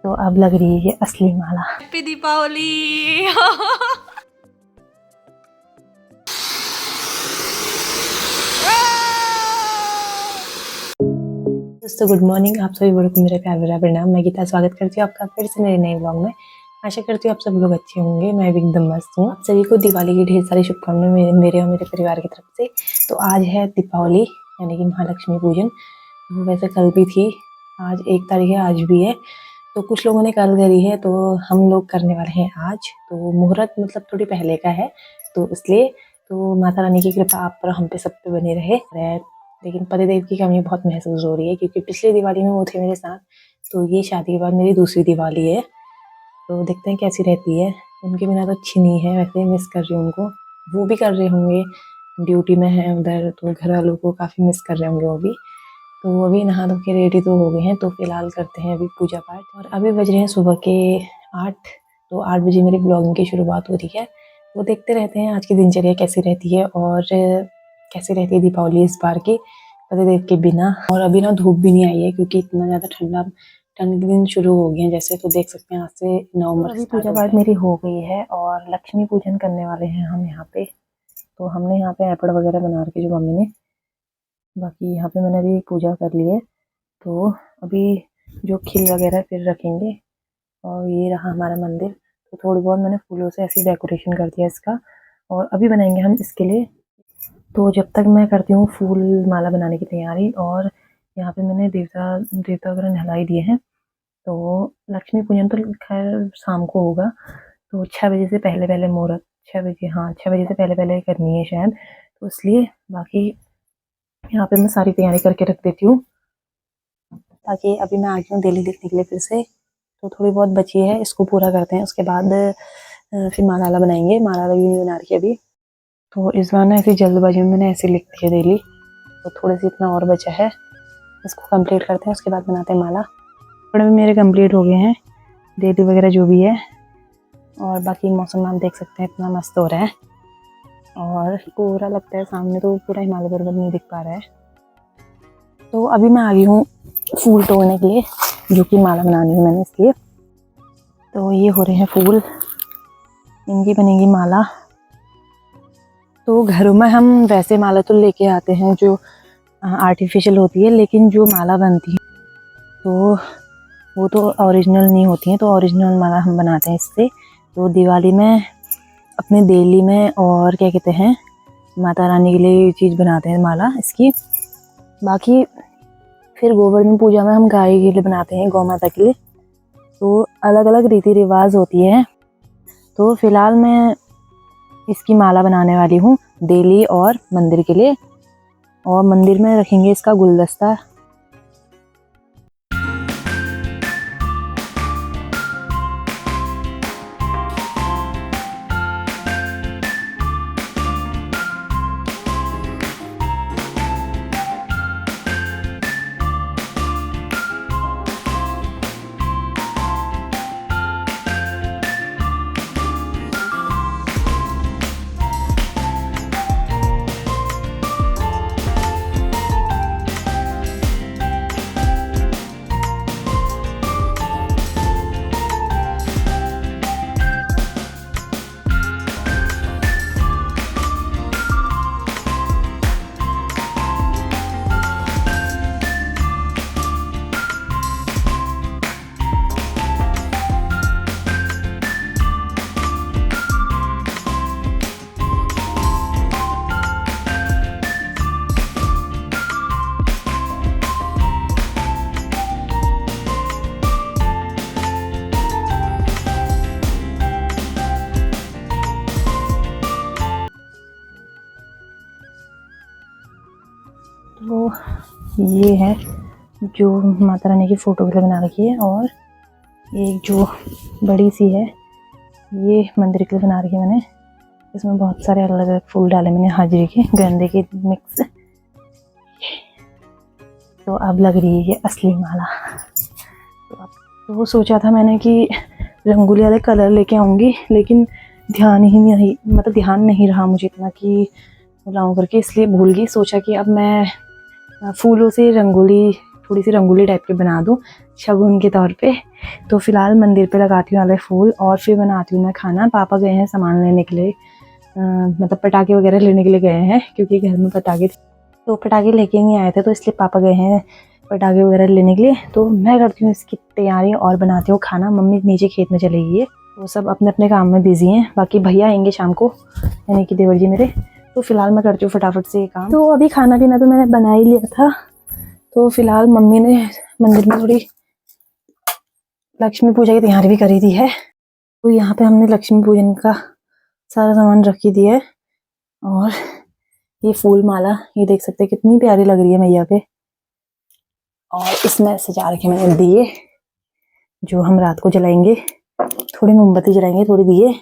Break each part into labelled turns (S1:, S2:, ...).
S1: तो अब लग रही है ये असली माला।
S2: हैप्पी दीपावली।
S1: दोस्तों गुड मॉर्निंग, आप सभी बड़ों को मेरा प्यार भरा प्रणाम। मैं गीता स्वागत करती हूँ आपका फिर से मेरे नए ब्लॉग में। आशा करती हूँ आप सब लोग अच्छे होंगे, मैं भी एकदम मस्त हूँ। आप सभी को दिवाली की ढेर सारी शुभकामनाएं मेरे और मेरे परिवार की तरफ से। तो आज है दीपावली यानी कि महालक्ष्मी पूजन। वो वैसे कल भी थी, आज 1 तारीख है, आज भी है। तो कुछ लोगों ने कल करी है, तो हम लोग करने वाले हैं आज। तो मुहूर्त मतलब थोड़ी पहले का है, तो इसलिए तो माता रानी की कृपा आप पर हम पे सब पे बनी रहे। लेकिन पतिदेव की कमी बहुत महसूस हो रही है, क्योंकि पिछली दिवाली में वो थे मेरे साथ, तो ये शादी के बाद मेरी दूसरी दिवाली है। तो देखते हैं कैसी रहती है। उनके बिना तो अच्छी नहीं है, वैसे मिस कर रही हूँ उनको। वो भी कर रहे होंगे, ड्यूटी में है उधर, तो घर वालों को काफ़ी मिस कर रहे होंगे वो भी। तो वो अभी नहा धो के रेडी तो हो गए हैं, तो फिलहाल करते हैं अभी पूजा पाठ। और अभी बज रहे हैं सुबह के 8, तो 8 बजे मेरी ब्लॉगिंग की शुरुआत हो रही है। वो देखते रहते हैं आज की दिनचर्या कैसी रहती है और कैसी रहती है दीपावली इस बार की पतिदेव के बिना। और अभी ना धूप भी नहीं आई है, क्योंकि इतना ज़्यादा ठंड के दिन शुरू हो गए हैं जैसे, तो देख सकते हैं आज से नवंबर। अभी पूजा पाठ मेरी हो गई है और लक्ष्मी पूजन करने वाले हैं हम यहाँ पे। तो हमने यहाँ पे एपड़ वगैरह बना रखी जो मम्मी ने, बाकी यहाँ पे मैंने अभी पूजा कर ली है। तो अभी जो खिल वगैरह फिर रखेंगे। और ये रहा हमारा मंदिर। तो थोड़ी बहुत मैंने फूलों से ऐसी डेकोरेशन कर दिया इसका, और अभी बनाएंगे हम इसके लिए। तो जब तक मैं करती हूँ फूल माला बनाने की तैयारी, और यहाँ पे मैंने देवता वगैरह नहलाई दिए हैं। तो लक्ष्मी पूजन तो खैर शाम को होगा, तो 6 बजे से पहले पहले मुहूर्त, 6 बजे, हाँ 6 बजे से पहले पहले करनी है शायद, तो इसलिए बाकी यहाँ पे मैं सारी तैयारी करके रख देती हूँ, ताकि अभी मैं आ गई हूँ दिल्ली लिखने के लिए फिर से। तो थोड़ी बहुत बची है, इसको पूरा करते हैं, उसके बाद फिर माला बनाएंगे। माला भी नहीं बना रही अभी, तो इस बार ना ऐसी जल्दबाजी में मैंने ऐसे लिख दी है डेली। तो थोड़े से इतना और बचा है, इसको कंप्लीट करते हैं, उसके बाद बनाते हैं माला। थोड़े भी मेरे कंप्लीट हो गए हैं, डेली वगैरह जो भी है। और बाकी मौसम आप देख सकते हैं इतना मस्त हो रहा है, और पूरा लगता है सामने तो पूरा हिमालय पर्वत नहीं दिख पा रहा है। तो अभी मैं आ गई हूँ फूल तोड़ने के लिए, जो कि माला बनानी है मैंने इसलिए। तो ये हो रहे हैं फूल, इनकी बनेगी माला। तो घरों में हम वैसे माला तो लेके आते हैं जो आर्टिफिशियल होती है, लेकिन जो माला बनती है तो वो तो ओरिजिनल नहीं होती है। तो ओरिजिनल माला हम बनाते हैं इससे। तो दिवाली में, अपने डेली में, और क्या कहते हैं, माता रानी के लिए ये चीज़ बनाते हैं माला इसकी। बाकी फिर गोवर्धन पूजा में हम गाय के लिए बनाते हैं, गौ माता के लिए। तो अलग अलग रीति रिवाज होती है। तो फिलहाल मैं इसकी माला बनाने वाली हूँ डेली और मंदिर के लिए, और मंदिर में रखेंगे इसका गुलदस्ता। तो ये है जो माता रानी की फ़ोटो के लिए बना रखी है, और एक जो बड़ी सी है ये मंदिर के लिए बना रखी है मैंने। इसमें बहुत सारे अलग अलग फूल डाले मैंने, हाजिरी के, गेंदे के मिक्स। तो अब लग रही है ये असली माला। तो वो सोचा था मैंने कि रंगोली वाले कलर लेके आऊँगी, लेकिन ध्यान नहीं रहा मुझे इतना कि लाऊं करके, इसलिए भूल गई। सोचा कि अब मैं फूलों से रंगोली थोड़ी सी रंगोली टाइप की बना दूँ शगुन के तौर पे। तो फिलहाल मंदिर पे लगाती हूँ वाले फूल और फिर बनाती हूँ मैं खाना। पापा गए हैं सामान लेने के लिए, मतलब पटाखे वगैरह लेने के लिए गए हैं, क्योंकि घर में पटाखे तो पटाखे लेके नहीं आए थे, तो इसलिए पापा गए हैं पटाखे वगैरह लेने के लिए। तो मैं करती हूँ इसकी तैयारी और बनाती हूँ खाना। मम्मी नीचे खेत में चली गई है, वो सब अपने अपने काम में बिजी हैं। बाकी भैया आएंगे शाम को, यानी कि देवर जी मेरे। तो फिलहाल मैं करती हूँ फटाफट से ये काम। तो अभी खाना पीना तो मैंने बना ही लिया था। तो फिलहाल मम्मी ने मंदिर में थोड़ी लक्ष्मी पूजा की तैयारी भी करी दी है। तो यहाँ पे हमने लक्ष्मी पूजन का सारा सामान रख ही दिया है। और ये फूल माला, ये देख सकते हैं कितनी प्यारी लग रही है मैया पे। और इसमें सजा रखे मैंने दिए, जो हम रात को जलाएंगे। थोड़ी मोमबत्ती जलाएंगे, थोड़ी दिए।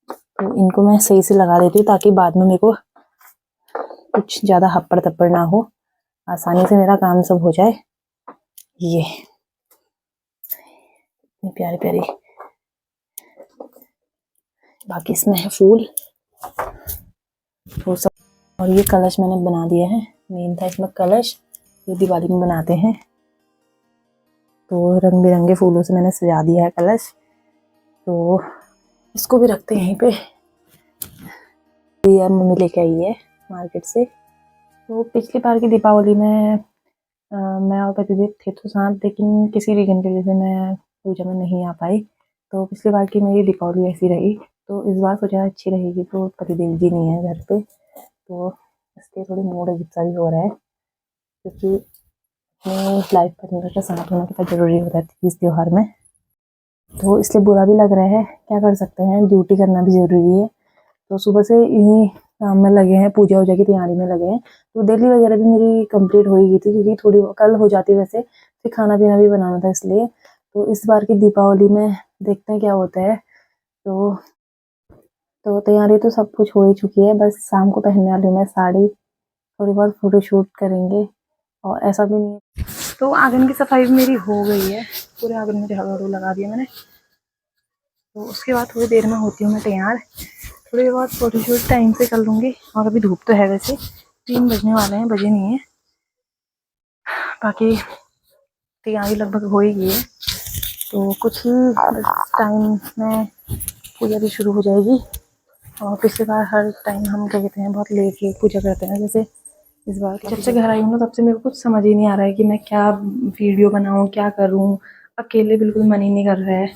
S1: तो इनको मैं सही से लगा देती हूँ, ताकि बाद में मेरे को कुछ ज़्यादा हप्पड़ तप्पड़ ना हो, आसानी से मेरा काम सब हो जाए। ये प्यारी प्यारी, बाकी इसमें है फूल वो सब। और ये कलश मैंने बना दिया है, मेन था इसमें कलश, ये दिवाली में बनाते हैं। तो रंग बिरंगे फूलों से मैंने सजा दिया है कलश। तो इसको भी रखते हैं यहीं पे। ये मम्मी लेके आई है मार्केट से। तो पिछली बार की दीपावली में मैं और पतिदेव थे तो साथ, लेकिन किसी रीजन की वजह से मैं पूजा में नहीं आ पाई। तो पिछली बार की मेरी दीपावली ऐसी रही। तो इस बार सोचा अच्छी रहेगी, तो पतिदेव जी नहीं है घर पे, तो इसलिए थोड़ी मूड अजीब सा भी हो रहा है, क्योंकि अपनी लाइफ पार्टनर के साथ होना कितना ज़रूरी होता है इस त्योहार में। तो इसलिए बुरा भी लग रहा है, क्या कर सकते हैं, ड्यूटी करना भी ज़रूरी है। तो सुबह से इन्हीं काम में लगे हैं, पूजा वूजा की तैयारी में लगे हैं। तो दिल्ली वगैरह भी मेरी कंप्लीट हो ही गई थी, क्योंकि थोड़ी कल हो जाती वैसे, फिर खाना पीना भी बनाना था इसलिए। तो इस बार की दीपावली में देखते हैं क्या होता है। तो तैयारी तो सब कुछ हो ही चुकी है, बस शाम को पहनने वाली हूँ मैं साड़ी। थोड़ी बहुत फोटो शूट करेंगे, और ऐसा भी नहीं है। तो आंगन की सफाई मेरी हो गई है, पूरे आंगन में झाड़ू वाड़ू लगा दिया मैंने। तो उसके बाद थोड़ी देर में होती हूँ मैं तैयार। थोड़ी देर बाद फोटोशूट टाइम से कर लूँगी। और अभी धूप तो है, वैसे 3 बजने वाले हैं, बजे नहीं है। बाकी तैयारी लगभग हो ही गई है, तो कुछ ही टाइम में पूजा भी शुरू हो जाएगी। और पिछली बार हर टाइम हम क्या कहते हैं, बहुत लेट पूजा करते हैं। जैसे इस बार जब से घर आई हूँ ना, तब से मेरे को कुछ समझ ही नहीं आ रहा है कि मैं क्या वीडियो बनाऊँ, क्या करूँ। अकेले बिल्कुल मन ही नहीं कर रहा है।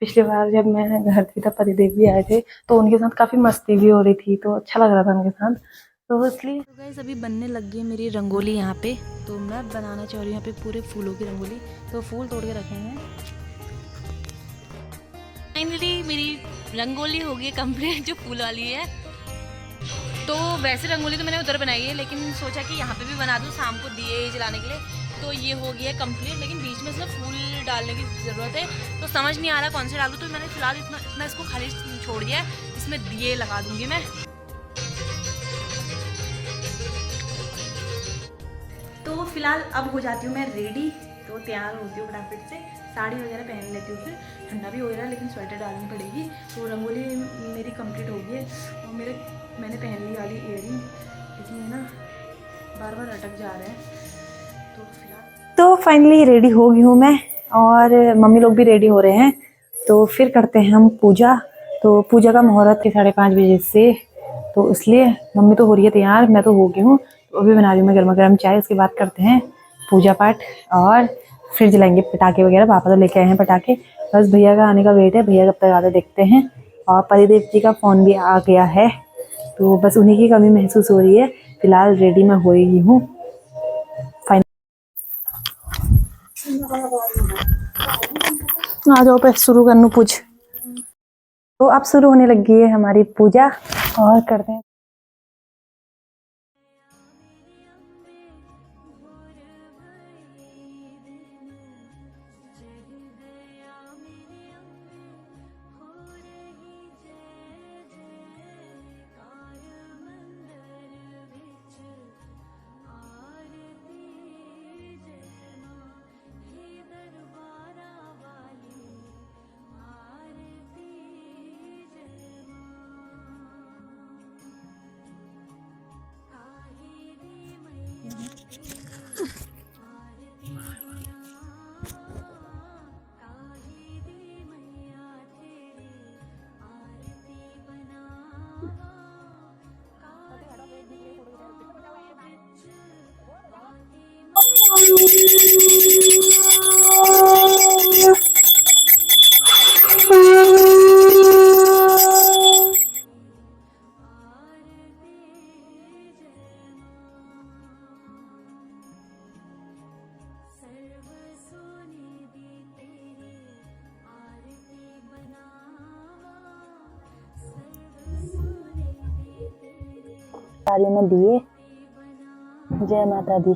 S1: पिछली बार जब मैं घर थी तब पतिदेव भी आए थे, तो उनके साथ काफ़ी मस्ती भी हो रही थी, तो अच्छा लग रहा था उनके साथ। तो इसलिए
S2: तो गाइस अभी बनने लग गई है मेरी रंगोली यहाँ पे। तो मैं बनाना चाह रही हूँ यहाँ पे पूरे फूलों की रंगोली। तो फूल तोड़ के रखे हैं। फाइनली मेरी रंगोली हो गई कंप्लीट, जो फूल वाली है। तो वैसे रंगोली तो मैंने उधर बनाई है, लेकिन सोचा कि यहाँ पे भी बना दूँ शाम को दिए जलाने के लिए। तो ये हो गया है कंप्लीट, लेकिन बीच में सिर्फ फूल डालने की ज़रूरत है। तो समझ नहीं आ रहा कौन से डालूँ, तो मैंने फिलहाल इतना इसको खाली छोड़ दिया है। इसमें दिए लगा दूँगी मैं। तो फिलहाल अब हो जाती हूँ मैं रेडी। तो तैयार होती हूँ फटाफट से, साड़ी वगैरह पहन लेती हूँ। फिर ठंडा भी हो रहा है, लेकिन स्वेटर डालनी पड़ेगी। तो रंगोली मेरी कंप्लीट हो गई है। और मैंने पहन ली वाली इयरिंग, लेकिन ये ना बार बार अटक जा रहे हैं। तो फिलहाल तो फाइनली रेडी हो गई हूँ मैं, और मम्मी लोग भी रेडी हो रहे हैं। तो फिर करते हैं हम पूजा। तो पूजा का मुहूर्त है 5:30 बजे से, तो इसलिए मम्मी तो हो रही है तैयार, मैं तो हो गई हूँ। तो अभी बना रही हूँ मैं गर्मा गर्म चाय। उसके बाद करते हैं पूजा पाठ, और फिर जलाएंगे पटाखे वगैरह। पापा तो लेके आए हैं पटाखे, बस भैया का आने का वेट है। भैया कब तक आते देखते हैं। और पतिदेव जी का फ़ोन भी आ गया है, तो बस उन्हीं की कमी महसूस हो रही है। फिलहाल रेडी मैं हो ही हूँ। आ जाओ पे शुरू करने पूज। तो अब शुरू होने लगी है हमारी पूजा, और करते हैं।
S1: थाली में दिए। जय माता दी।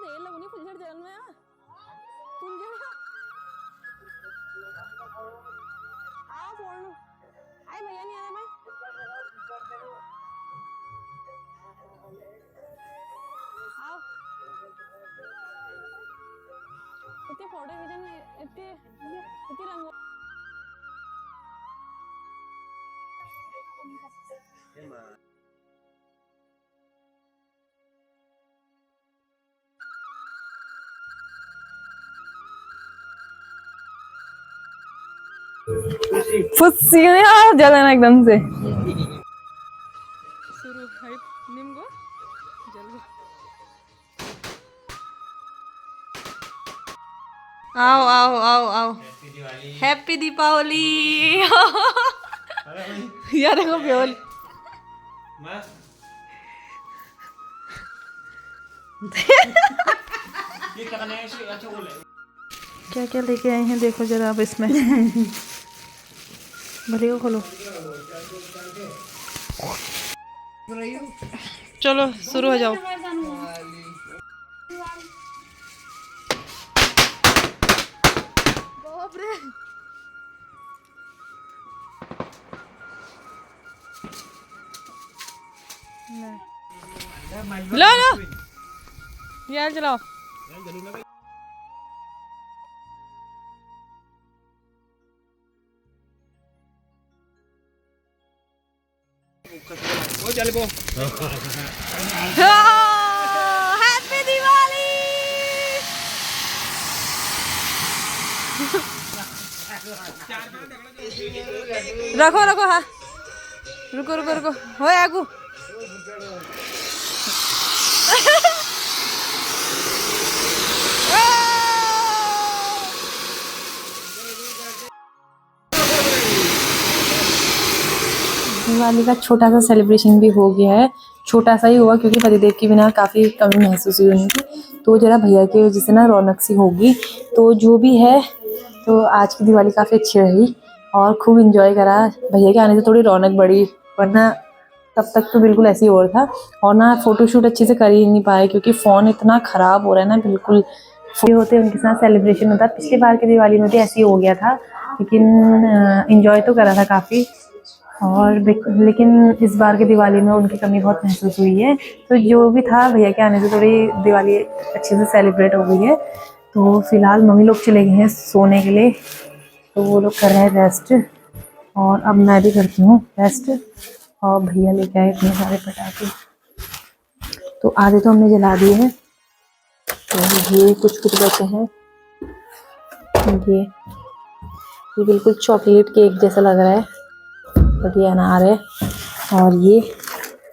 S1: देर लगनी फुलझड़ चरण में फुलझड़ आओ फोन आए भैया नहीं आ रहे मैं आओ इतने फोटो खींचने इतने इतनी रंगो फुस्सी यार जलन एकदम से शुरू हाइप निम्गो जल्दी आओ आओ आओ आओ हैप्पी दीपावली यार देखो प्योल क्या क्या लेके आए हैं देखो जरा आप इसमें भले को खोलो चलो शुरू हो जाओ बाप रे लो लो यार चलाओ हैप्पी दिवाली रखो रखो हाँ रुको रुको रुको हो आगू दिवाली का छोटा सा सेलिब्रेशन भी हो गया है। छोटा सा ही हुआ क्योंकि पतिदेव के बिना काफ़ी कमी महसूस हुई उनकी, तो जरा भैया की वजह से ना रौनक सी होगी। तो जो भी है तो आज की दिवाली काफ़ी अच्छी रही और खूब इंजॉय करा। भैया के आने से थोड़ी रौनक बढ़ी, वरना तब तक तो बिल्कुल ऐसे ही और था। और ना फ़ोटोशूट अच्छे से कर ही नहीं पाए क्योंकि फ़ोन इतना ख़राब हो रहा है ना, बिल्कुल होते उनके साथ सेलिब्रेशन होता। पिछली बार की दिवाली में भी ऐसे ही हो गया था, लेकिन इंजॉय तो करा था काफ़ी। और लेकिन इस बार की दिवाली में उनकी कमी बहुत महसूस हुई है। तो जो भी था भैया के आने से थोड़ी दिवाली अच्छे से सेलिब्रेट हो गई है। तो फिलहाल मम्मी लोग चले गए हैं सोने के लिए, तो वो लोग कर रहे हैं रेस्ट और अब मैं भी करती हूँ रेस्ट। और भैया लेके आए इतने सारे पटाखे, तो आधे तो हमने जला दिए हैं, तो ये कुछ कुछ बचे हैं। ये बिल्कुल चॉकलेट केक जैसा लग रहा है, बढ़िया अनार है। और ये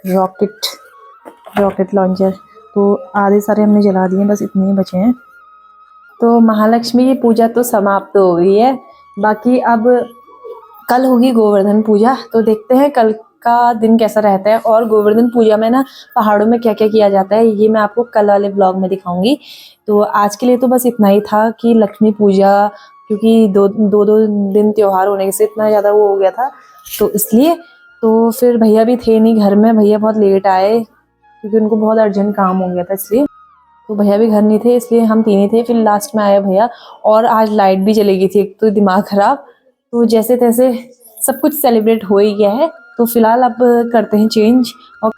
S1: रॉकेट लॉन्चर, तो आधे सारे हमने जला दिए, बस इतने ही बचे हैं। तो महालक्ष्मी की पूजा तो समाप्त हो गई है, बाकी अब कल होगी गोवर्धन पूजा। तो देखते हैं कल का दिन कैसा रहता है। और गोवर्धन पूजा में ना पहाड़ों में क्या क्या किया जाता है ये मैं आपको कल वाले ब्लॉग में दिखाऊंगी। तो आज के लिए तो बस इतना ही था कि लक्ष्मी पूजा, क्योंकि दो दिन त्योहार होने से इतना ज़्यादा वो हो गया था, तो इसलिए। तो फिर भैया भी थे नहीं घर में, भैया बहुत लेट आए क्योंकि उनको बहुत अर्जेंट काम हो गया था, इसलिए। तो भैया भी घर नहीं थे, इसलिए हम तीन ही थे। फिर लास्ट में आया भैया, और आज लाइट भी चली गई थी, एक तो दिमाग खराब। तो जैसे तैसे सब कुछ सेलिब्रेट हो ही गया है। तो फिलहाल अब करते हैं चेंज और